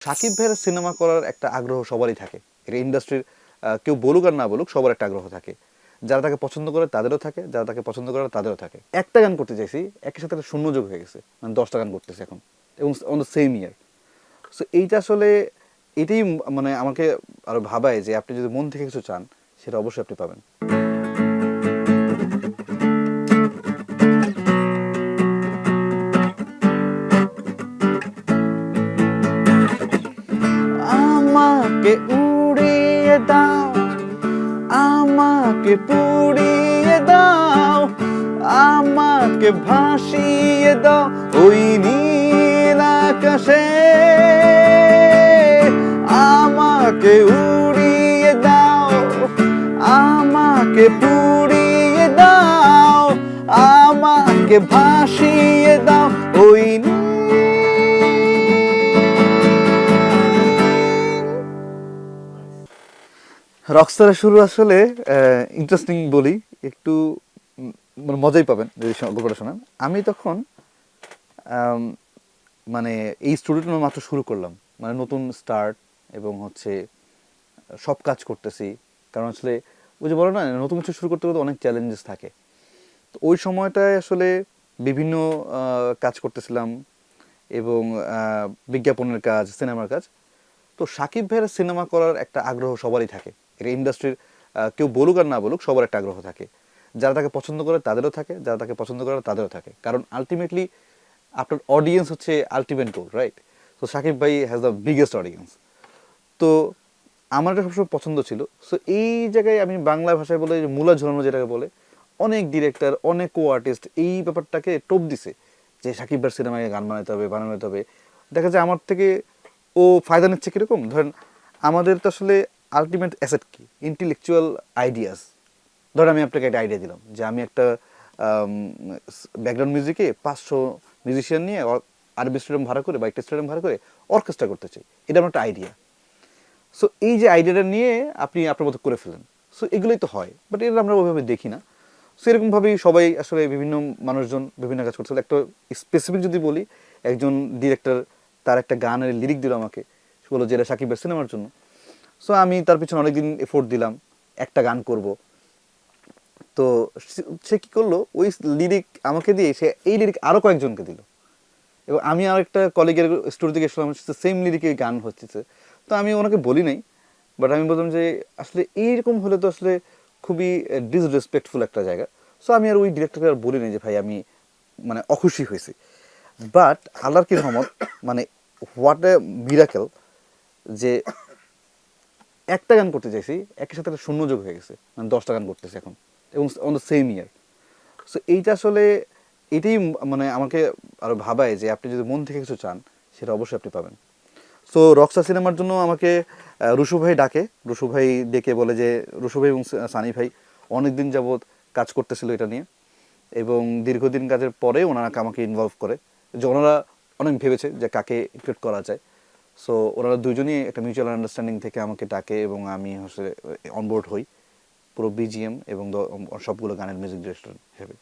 শাকিব ভাইয়ের সিনেমা করার একটা আগ্রহ সবারই থাকে। এটা ইন্ডাস্ট্রির কেউ বলুক আর না বলুক সবার একটা আগ্রহ থাকে। যারা তাকে পছন্দ করে তাদেরও থাকে, যারা তাকে পছন্দ করে না তাদেরও থাকে। একটা গান করতে চাইছি, একই সাথে একটা শূন্যযোগ হয়ে গেছে, মানে 10টা গান করতেছে এখন এবং on the same year. So এইটা আসলে এটাই মানে আমাকে আরো ভাবায় যে আপনি যদি মন থেকে কিছু চান সেটা অবশ্যই আপনি পাবেন। আমাকে উড়িয়ে দাও, আমাকে পুড়িয়ে দাও, আমাকে ভাসিয়ে দাও ওই নীল আকাশে, আমাকে উড়িয়ে দাও, আমাকে পুড়িয়ে দাও, আমাকে ভাসিয়ে দাও ওই রকস্টারের শুরু আসলে ইন্টারেস্টিং বলি, একটু মানে মজাই পাবেন যদি গল্পটা শোনান। আমি তখন মানে এই স্টুডিওটা মাত্র শুরু করলাম, মানে নতুন স্টার্ট এবং হচ্ছে সব কাজ করতেছি। কারণ আসলে ওই যে বলো না, নতুন কিছু শুরু করতে করতে অনেক চ্যালেঞ্জেস থাকে। তো ওই সময়টায় আসলে বিভিন্ন কাজ করতেছিলাম এবং বিজ্ঞাপনের কাজ, সিনেমার কাজ। তো শাকিব ভাইয়ের সিনেমা করার একটা আগ্রহ সবারই থাকে। এটা ইন্ডাস্ট্রির কেউ বলুক আর না বলুক সবার একটা আগ্রহ থাকে। যারা তাকে পছন্দ করে তাদেরও থাকে, যারা তাকে পছন্দ করে না তাদেরও থাকে। কারণ আলটিমেটলি আপনার অডিয়েন্স হচ্ছে আলটিমেট গোল, রাইট? তো শাকিব ভাই হ্যাজ দ্য বিগেস্ট অডিয়েন্স। তো আমার এটা সবসময় পছন্দ ছিল। সো এই জায়গায় আমি বাংলা ভাষায় বলে মূলা ঝোলানো যেটাকে বলে, অনেক ডিরেক্টর, অনেক কো আর্টিস্ট এই ব্যাপারটাকে টোপ দিছে যে সাকিব ভাইয়ের সিনেমায় গান বানাতে হবে। দেখা যায় আমার থেকে ও ফায়দা নিচ্ছে কীরকম, ধরেন আমাদের তো আসলে আলটিমেট অ্যাসেট কি, ইন্টেলেকচুয়াল আইডিয়াস। ধরেন আমি আপনাকে একটা আইডিয়া দিলাম যে আমি একটা ব্যাকগ্রাউন্ড মিউজিকে 500 মিউজিশিয়ান নিয়ে আরবি স্টেডিয়াম ভাড়া করে বা একটা স্টেডিয়াম ভাড়া করে অর্কেস্ট্রা করতে চাই, এটা আমার একটা আইডিয়া। সো এই যে আইডিয়াটা নিয়ে আপনি আপনার মতো করে ফেলেন, সো এগুলোই তো হয়, বাট এটা আমরা ওইভাবে দেখি না। সো এরকমভাবেই সবাই আসলে বিভিন্ন মানুষজন বিভিন্ন কাজ করছিল। একটা স্পেসিফিক যদি বলি, একজন ডিরেক্টর তার একটা গানের লিরিক দিল আমাকে, সে বললো যে এটা সাকিবের সিনেমার জন্য। সো আমি তার পিছনে অনেকদিন এফোর্ট দিলাম, একটা গান করব। তো সে কী করলো, ওই লিরিক আমাকে দিয়ে সে এই লিরিক আরও কয়েকজনকে দিল এবং আমি আর একটা কলিগের স্টোরি থেকে শুনলাম সেম লিরিকে গান হচ্ছে। তো আমি ওনাকে বলি নাই, বাট আমি বললাম যে আসলে এইরকম হলে তো আসলে খুবই ডিসরেসপেক্টফুল একটা জায়গা। সো আমি আর ওই ডিরেক্টরকে আর বলি নাই যে ভাই আমি মানে অখুশি হয়েছি। বাট আল্লাহর কি রহমত, মানে হোয়াট এ মিরাকেল, যে একটা গান করতে চাইছি, একই সাথে একটা শূন্যযোগ হয়ে গেছে, মানে 10টা গান করতেছে এখন এবং on the same year. So এইটা আসলে এটাই মানে আমাকে আরো ভাবায় যে আপনি যদি মন থেকে কিছু চান সেটা অবশ্যই আপনি পাবেন। সো রকস্টার সিনেমার জন্য আমাকে রুশু ভাই ডাকে। রুশু ভাই ডেকে বলে যে রুশু ভাই এবং সানি ভাই অনেক দিন যাবৎ কাজ করতেছিল এটা নিয়ে এবং দীর্ঘদিন কাজের পরে ওনারা আমাকে ইনভলভ করে, যে ওনারা অনেক ভেবেছে যে কাকে ইনক্লুড করা যায়। সো ওনারা দুজনই একটা মিউচুয়াল আন্ডারস্ট্যান্ডিং থেকে আমাকে ডাকে এবং আমি হচ্ছে অনবোর্ড হই পুরো বিজিএম এবং সবগুলো গানের মিউজিক ডিরেক্টর হিসেবে।